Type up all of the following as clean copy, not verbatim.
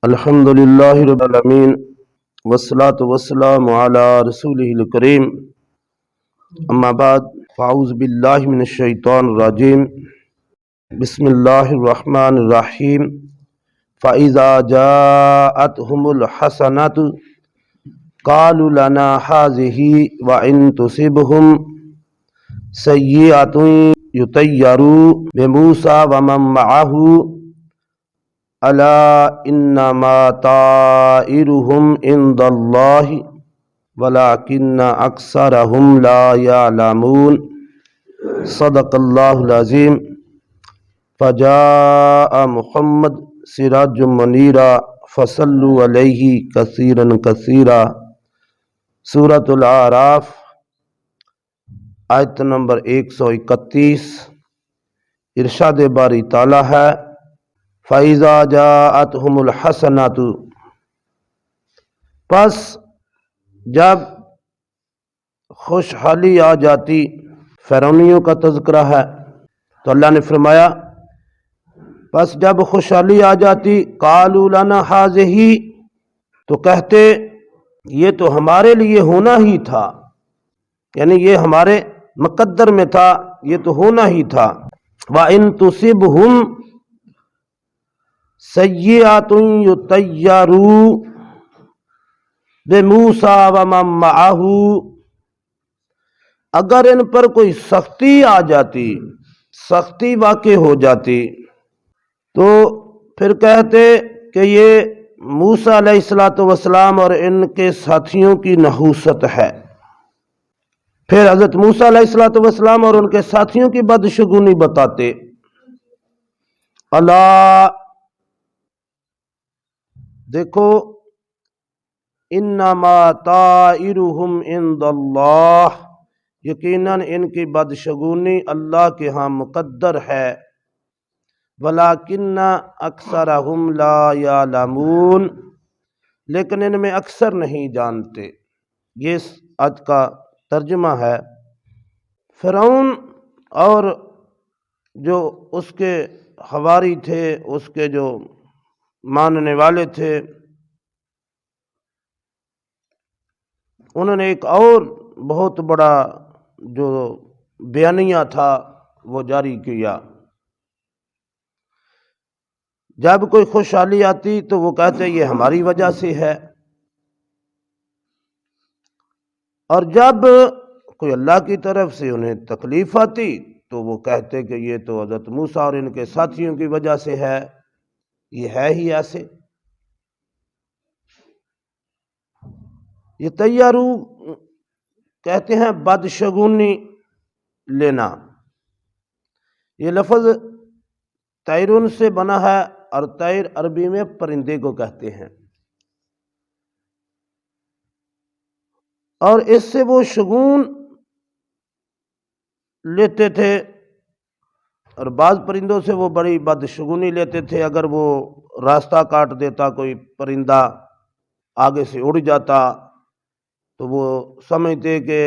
الحمد للہ رب العالمین والصلاة والسلام علی رسولہ الکریم اما بعد فاعوذ باللہ من الشیطان الرجیم بسم اللہ الرحمن الرحیم فَإِذَا جَاءَتْهُمُ الْحَسَنَةُ قَالُوا لَنَا هَٰذِهِ وَإِن تُصِبْهُمْ سَيِّئَةٌ يُطَيَّرُوا بِمُوسَىٰ وَمَن مَّعَهُ أَلَا إِنَّمَا طَائِرُهُمْ عِندَ اللَّهِ وَلَٰكِنَّ أَكْثَرَهُمْ لَا يَعْلَمُونَ صدق اللہ العظیم فجاء محمد سراج منیرا فصلوا علیہ کثیرا کثیرا سورۃ الاعراف آیت نمبر 131۔ ارشاد باری تعالیٰ ہے فَإِذَا جَاءَتْهُمُ الْحَسَنَةُ، پس جب خوشحالی آ جاتی، فرعونیوں کا تذکرہ ہے تو اللہ نے فرمایا پس جب خوشحالی آ جاتی قَالُوا لَنَا هَٰذِهِ، تو کہتے یہ تو ہمارے لیے ہونا ہی تھا، یعنی یہ ہمارے مقدر میں تھا، یہ تو ہونا ہی تھا۔ وَإِن تُصِبْهُمْ سَيِّئَةٌ يُطَيَّرُوا بِمُوسَىٰ وَمَن مَّعَهُ، اگر ان پر کوئی سختی آ جاتی، سختی واقع ہو جاتی، تو پھر کہتے کہ یہ موسیٰ علیہ السلام اور ان کے ساتھیوں کی نحوست ہے۔ پھر حضرت موسیٰ علیہ السلام اور ان کے ساتھیوں کی بدشگونی بتاتے۔ اللہ، دیکھو، انما طائرہم عند اللہ، یقیناً ان کی بدشگونی اللہ کے ہاں مقدر ہے۔ وَلَٰكِنَّ أَكْثَرَهُمْ لَا يَعْلَمُونَ، لیکن ان میں اکثر نہیں جانتے۔ یہ آج کا ترجمہ ہے۔ فرعون اور جو اس کے حواری تھے، اس کے جو ماننے والے تھے، انہوں نے ایک اور بہت بڑا جو بیانیہ تھا وہ جاری کیا۔ جب کوئی خوشحالی آتی تو وہ کہتے یہ ہماری وجہ سے ہے، اور جب کوئی اللہ کی طرف سے انہیں تکلیف آتی تو وہ کہتے کہ یہ تو حضرت موسیٰ اور ان کے ساتھیوں کی وجہ سے ہے۔ یہ ہے ہی ایسے۔ یہ تیارو کہتے ہیں بدشگونی لینا۔ یہ لفظ تیرون سے بنا ہے، اور تیر عربی میں پرندے کو کہتے ہیں، اور اس سے وہ شگون لیتے تھے، اور بعض پرندوں سے وہ بڑی بدشگونی لیتے تھے۔ اگر وہ راستہ کاٹ دیتا کوئی پرندہ، آگے سے اڑ جاتا، تو وہ سمجھتے کہ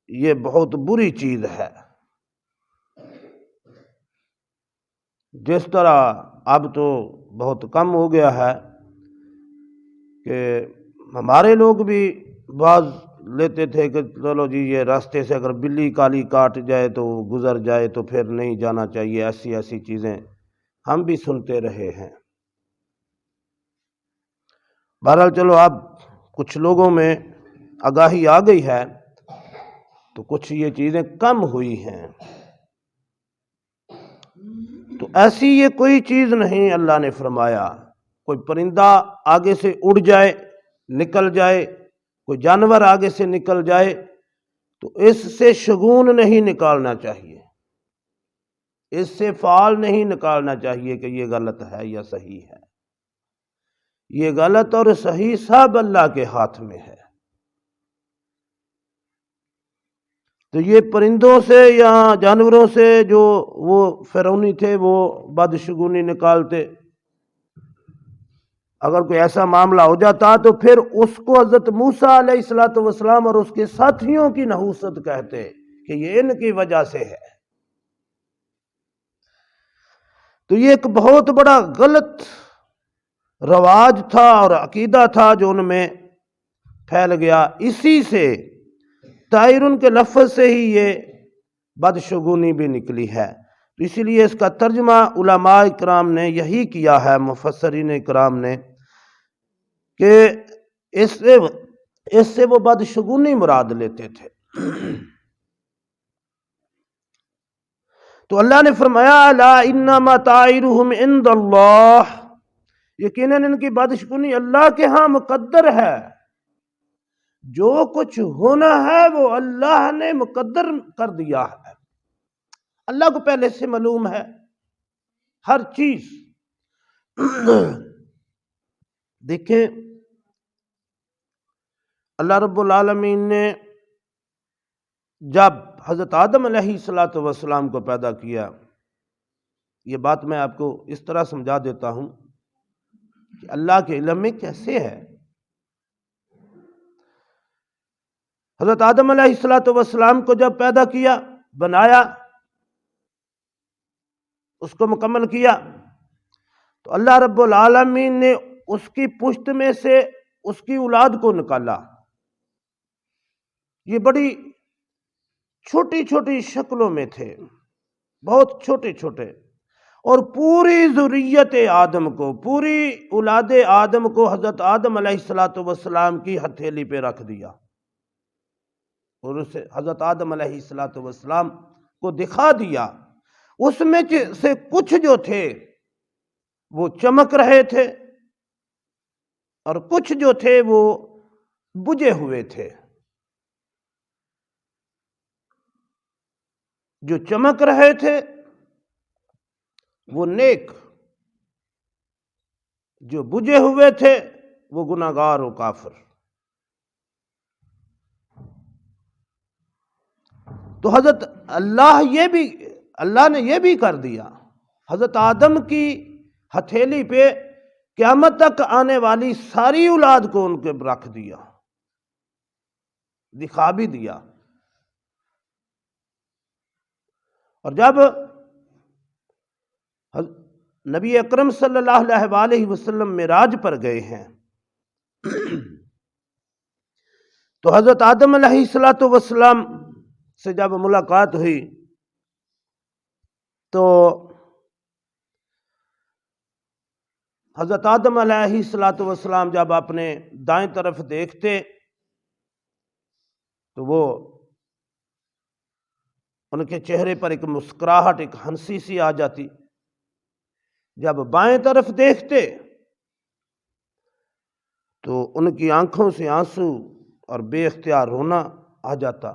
یہ بہت بری چیز ہے۔ جس طرح اب تو بہت کم ہو گیا ہے کہ ہمارے لوگ بھی بعض لیتے تھے کہ چلو جی یہ راستے سے اگر بلی کالی کاٹ جائے تو گزر جائے تو پھر نہیں جانا چاہیے، ایسی ایسی چیزیں ہم بھی سنتے رہے ہیں۔ بہرحال چلو اب کچھ لوگوں میں آگاہی آ گئی ہے تو کچھ یہ چیزیں کم ہوئی ہیں۔ تو ایسی یہ کوئی چیز نہیں، اللہ نے فرمایا کوئی پرندہ آگے سے اڑ جائے، نکل جائے، کوئی جانور آگے سے نکل جائے تو اس سے شگون نہیں نکالنا چاہیے، اس سے فعال نہیں نکالنا چاہیے کہ یہ غلط ہے یا صحیح ہے۔ یہ غلط اور صحیح سب اللہ کے ہاتھ میں ہے۔ تو یہ پرندوں سے یا جانوروں سے جو وہ فرعونی تھے وہ بدشگونی نکالتے، اگر کوئی ایسا معاملہ ہو جاتا تو پھر اس کو حضرت موسیٰ علیہ السلام اور اس کے ساتھیوں کی نحوست کہتے کہ یہ ان کی وجہ سے ہے۔ تو یہ ایک بہت بڑا غلط رواج تھا اور عقیدہ تھا جو ان میں پھیل گیا، اسی سے طائرن کے لفظ سے ہی یہ بدشگونی بھی نکلی ہے۔ تو اسی لیے اس کا ترجمہ علماء کرام نے یہی کیا ہے، مفسرین کرام نے، کہ اس سے وہ بدشگونی مراد لیتے تھے۔ تو اللہ نے فرمایا لا انما طائرہم عند اللہ، یقیناً ان کی بدشگونی اللہ کے ہاں مقدر ہے۔ جو کچھ ہونا ہے وہ اللہ نے مقدر کر دیا ہے، اللہ کو پہلے سے معلوم ہے ہر چیز۔ دیکھیں اللہ رب العالمین نے جب حضرت آدم علیہ السلام کو پیدا کیا، یہ بات میں آپ کو اس طرح سمجھا دیتا ہوں کہ اللہ کے علم میں کیسے ہے۔ حضرت آدم علیہ السلام کو جب پیدا کیا، بنایا، اس کو مکمل کیا، تو اللہ رب العالمین نے اس کی پشت میں سے اس کی اولاد کو نکالا۔ یہ بڑی چھوٹی چھوٹی شکلوں میں تھے، بہت چھوٹے چھوٹے، اور پوری ذریت آدم کو، پوری اولاد آدم کو حضرت آدم علیہ السلام کی ہتھیلی پہ رکھ دیا، اور اسے حضرت آدم علیہ السلام کو دکھا دیا۔ اس میں سے کچھ جو تھے وہ چمک رہے تھے، اور کچھ جو تھے وہ بجھے ہوئے تھے۔ جو چمک رہے تھے وہ نیک، جو بجھے ہوئے تھے وہ گناہگار و کافر۔ تو حضرت اللہ نے یہ بھی کر دیا، حضرت آدم کی ہتھیلی پہ قیامت تک آنے والی ساری اولاد کو ان کے رکھ دیا، دکھا بھی دیا۔ اور جب نبی اکرم صلی اللہ علیہ وسلم معراج پر گئے ہیں، تو حضرت آدم علیہ السلام سے جب ملاقات ہوئی تو حضرت آدم علیہ السلام جب اپنے دائیں طرف دیکھتے تو وہ ان کے چہرے پر ایک مسکراہٹ، ایک ہنسی سی آ جاتی۔ جب بائیں طرف دیکھتے تو ان کی آنکھوں سے آنسو اور بے اختیار رونا آ جاتا۔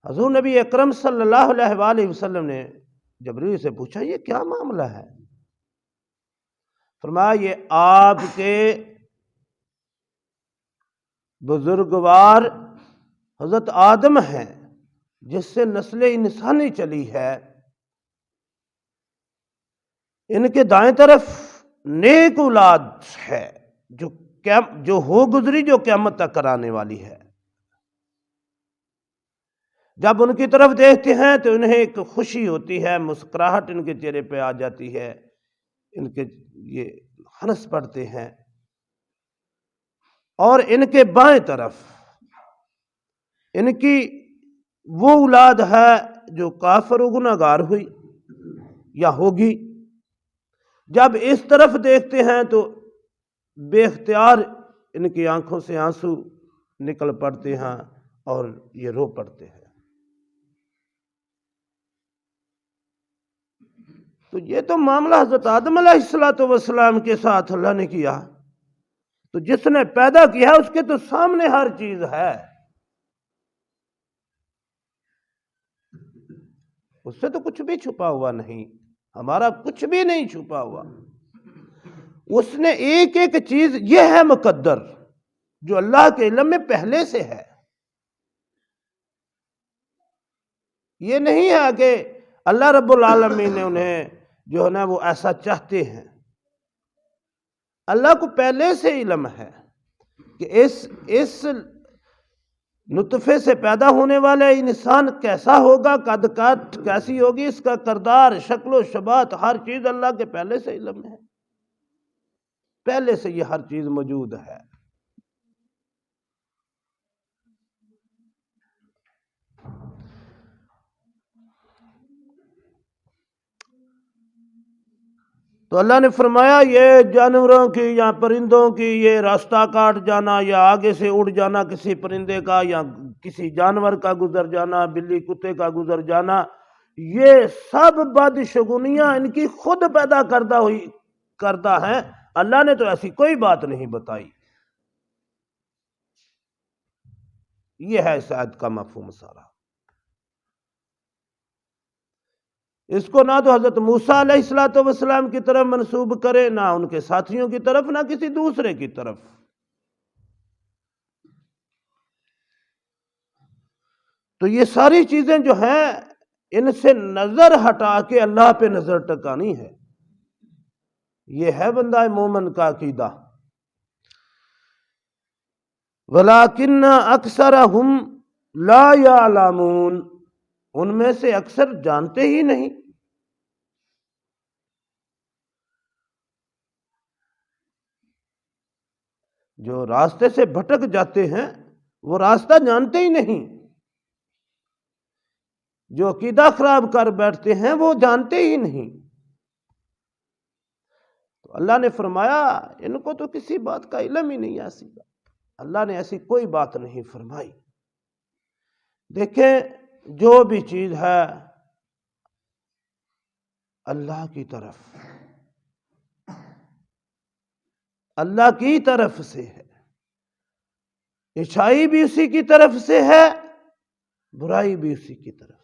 حضور نبی اکرم صلی اللہ علیہ وسلم نے جبریل سے پوچھا یہ کیا معاملہ ہے؟ فرمایا یہ آپ کے بزرگوار حضرت آدم ہیں، جس سے نسل انسانی چلی ہے، ان کے دائیں طرف نیک اولاد ہے جو ہو گزری، جو قیامت تک کرانے والی ہے۔ جب ان کی طرف دیکھتے ہیں تو انہیں ایک خوشی ہوتی ہے، مسکراہٹ ان کے چہرے پہ آ جاتی ہے، ان کے یہ ہنس پڑتے ہیں۔ اور ان کے بائیں طرف ان کی وہ اولاد ہے جو کافر و گناہگار ہوئی یا ہوگی۔ جب اس طرف دیکھتے ہیں تو بے اختیار ان کی آنکھوں سے آنسو نکل پڑتے ہیں اور یہ رو پڑتے ہیں۔ تو یہ تو معاملہ حضرت آدم علیہ السلام کے ساتھ اللہ نے کیا، تو جس نے پیدا کیا اس کے تو سامنے ہر چیز ہے، اس سے تو کچھ بھی چھپا ہوا نہیں، ہمارا کچھ بھی نہیں چھپا ہوا۔ اس نے ایک ایک چیز، یہ ہے مقدر جو اللہ کے علم میں پہلے سے ہے۔ یہ نہیں ہے کہ اللہ رب العالمین نے انہیں جو ہے نا وہ ایسا چاہتے ہیں۔ اللہ کو پہلے سے علم ہے کہ اس نطفے سے پیدا ہونے والا انسان کیسا ہوگا، قد کاٹ کیسی ہوگی، اس کا کردار، شکل و شبات، ہر چیز اللہ کے پہلے سے علم ہے۔ پہلے سے یہ ہر چیز موجود ہے۔ تو اللہ نے فرمایا یہ جانوروں کی یا پرندوں کی یہ راستہ کاٹ جانا یا آگے سے اڑ جانا کسی پرندے کا یا کسی جانور کا گزر جانا، بلی کتے کا گزر جانا، یہ سب بدشگونیاں ان کی خود پیدا کرتا ہے۔ اللہ نے تو ایسی کوئی بات نہیں بتائی۔ یہ ہے اس آیت کا مفہوم سارا۔ اس کو نہ تو حضرت موسیٰ علیہ السلام کی طرف منسوب کرے، نہ ان کے ساتھیوں کی طرف، نہ کسی دوسرے کی طرف۔ تو یہ ساری چیزیں جو ہیں ان سے نظر ہٹا کے اللہ پہ نظر ٹکانی ہے۔ یہ ہے بندہ مومن کا عقیدہ۔ وَلَٰكِنَّ أَكْثَرَهُمْ لَا يَعْلَمُونَ، ان میں سے اکثر جانتے ہی نہیں۔ جو راستے سے بھٹک جاتے ہیں وہ راستہ جانتے ہی نہیں، جو عقیدہ خراب کر بیٹھتے ہیں وہ جانتے ہی نہیں۔ تو اللہ نے فرمایا ان کو تو کسی بات کا علم ہی نہیں ایسی بات۔ اللہ نے ایسی کوئی بات نہیں فرمائی۔ دیکھیں جو بھی چیز ہے اللہ کی طرف، اللہ کی طرف سے ہے، اچھائی بھی اسی کی طرف سے ہے، برائی بھی اسی کی طرف سے۔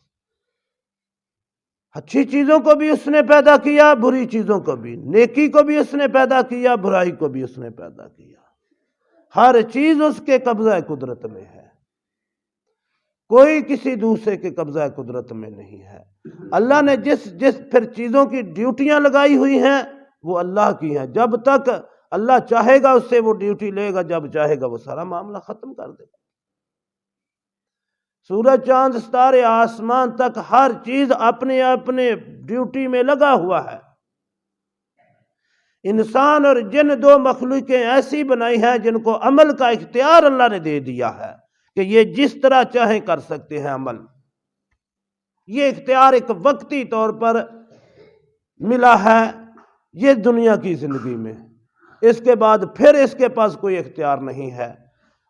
اچھی چیزوں کو بھی اس نے پیدا کیا، بری چیزوں کو بھی، نیکی کو بھی اس نے پیدا کیا، برائی کو بھی اس نے پیدا کیا۔ ہر چیز اس کے قبضہ قدرت میں ہے، کوئی کسی دوسرے کے قبضہ قدرت میں نہیں ہے۔ اللہ نے جس پھر چیزوں کی ڈیوٹیاں لگائی ہوئی ہیں وہ اللہ کی ہیں۔ جب تک اللہ چاہے گا اس سے وہ ڈیوٹی لے گا، جب چاہے گا وہ سارا معاملہ ختم کر دے گا۔ سورج، چاند، ستارے، آسمان تک ہر چیز اپنے اپنے ڈیوٹی میں لگا ہوا ہے۔ انسان اور جن دو مخلوقیں ایسی بنائی ہیں جن کو عمل کا اختیار اللہ نے دے دیا ہے کہ یہ جس طرح چاہیں کر سکتے ہیں عمل۔ یہ اختیار ایک وقتی طور پر ملا ہے یہ دنیا کی زندگی میں، اس کے بعد پھر اس کے پاس کوئی اختیار نہیں ہے،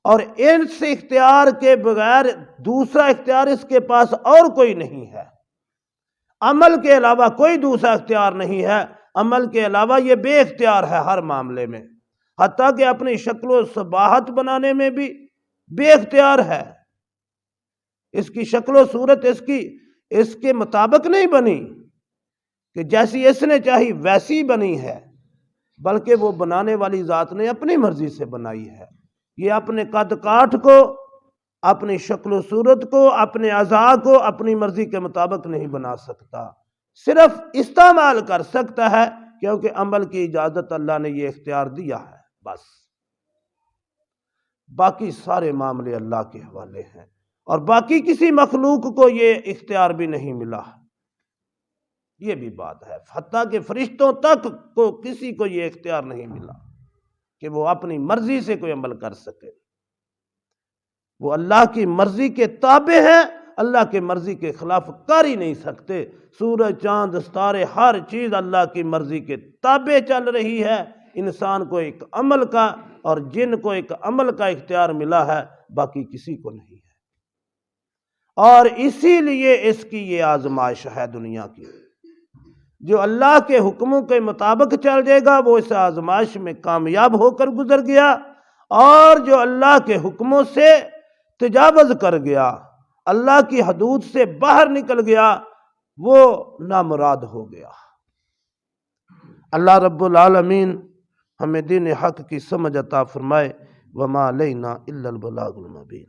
اور اس اختیار کے بغیر دوسرا اختیار اس کے پاس اور کوئی نہیں ہے۔ عمل کے علاوہ کوئی دوسرا اختیار نہیں ہے، عمل کے علاوہ یہ بے اختیار ہے ہر معاملے میں، حتیٰ کہ اپنی شکل و شباہت بنانے میں بھی بے اختیار ہے۔ اس کی شکل و صورت اس کے مطابق نہیں بنی کہ جیسی اس نے چاہی ویسی بنی ہے، بلکہ وہ بنانے والی ذات نے اپنی مرضی سے بنائی ہے۔ یہ اپنے قد کاٹ کو، اپنی شکل و صورت کو، اپنے اعضاء کو اپنی مرضی کے مطابق نہیں بنا سکتا، صرف استعمال کر سکتا ہے کیونکہ عمل کی اجازت اللہ نے یہ اختیار دیا ہے، بس۔ باقی سارے معاملے اللہ کے حوالے ہیں، اور باقی کسی مخلوق کو یہ اختیار بھی نہیں ملا۔ یہ بھی بات ہے، حتیٰ کہ فرشتوں تک کو کسی کو یہ اختیار نہیں ملا کہ وہ اپنی مرضی سے کوئی عمل کر سکے۔ وہ اللہ کی مرضی کے تابع ہیں، اللہ کی مرضی کے خلاف کر ہی نہیں سکتے۔ سورج، چاند، ستارے، ہر چیز اللہ کی مرضی کے تابع چل رہی ہے۔ انسان کو ایک عمل کا اور جن کو ایک عمل کا اختیار ملا ہے، باقی کسی کو نہیں ہے۔ اور اسی لیے اس کی یہ آزمائش ہے دنیا کی۔ جو اللہ کے حکموں کے مطابق چل جائے گا وہ اس آزمائش میں کامیاب ہو کر گزر گیا، اور جو اللہ کے حکموں سے تجاوز کر گیا، اللہ کی حدود سے باہر نکل گیا، وہ نامراد ہو گیا۔ اللہ رب العالمین ہمیں دین حق کی سمجھ عطا فرمائے۔ وما علینا الا البلاغ المبین۔